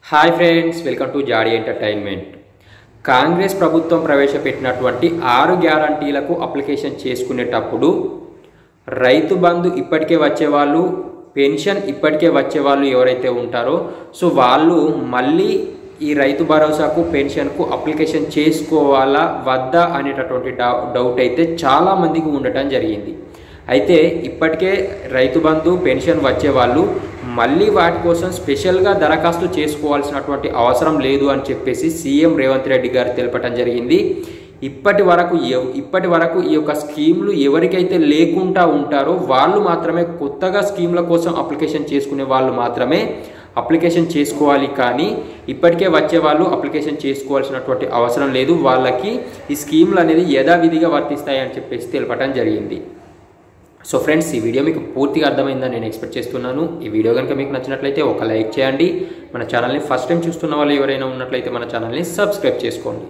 Hi friends, welcome to Jaadi entertainment. Congress ప్రభుత్వం ప్రవేశపెట్టినటువంటి 6 గ్యారంటీలకు application చేసుకునేటప్పుడు రైతు బంధు ఇప్పటికే వచ్చేవాళ్ళు, పెన్షన్ ఇప్పటికే వచ్చేవాళ్ళు ఎవరైతే ఉంటారో సో వాళ్ళు మళ్ళీ ఈ రైతు భరోసాకు పెన్షన్కు అప్లికేషన్ చేసుకోవాలా వద్దా అనేటటువంటి డౌట్ అయితే చాలామందికి ఉండటం జరిగింది. అయితే ఇప్పటికే రైతు బంధు పెన్షన్ వచ్చేవాళ్ళు మళ్ళీ వాటి కోసం స్పెషల్గా దరఖాస్తు చేసుకోవాల్సినటువంటి అవసరం లేదు అని చెప్పేసి సీఎం రేవంత్ రెడ్డి గారు తెలపడం జరిగింది. ఇప్పటి వరకు ఈ యొక్క స్కీమ్లు ఎవరికైతే లేకుండా ఉంటారో వాళ్ళు మాత్రమే కొత్తగా స్కీమ్ల కోసం అప్లికేషన్ చేసుకునే వాళ్ళు మాత్రమే అప్లికేషన్ చేసుకోవాలి, కానీ ఇప్పటికే వచ్చే వాళ్ళు అప్లికేషన్ చేసుకోవాల్సినటువంటి అవసరం లేదు. వాళ్ళకి ఈ స్కీమ్లు అనేది యథావిధిగా వర్తిస్తాయి అని చెప్పేసి తెలపడం జరిగింది. సో ఫ్రెండ్స్, ఈ వీడియో మీకు పూర్తిగా అర్థమైందని నేను ఎక్స్పెక్ట్ చేస్తున్నాను. ఈ వీడియో కనుక మీకు నచ్చినట్లయితే ఒక లైక్ చేయండి. మన ఛానల్ని ఫస్ట్ టైం చూస్తున్న వాళ్ళు ఎవరైనా ఉన్నట్లయితే మన ఛానల్ని సబ్స్క్రైబ్ చేసుకోండి.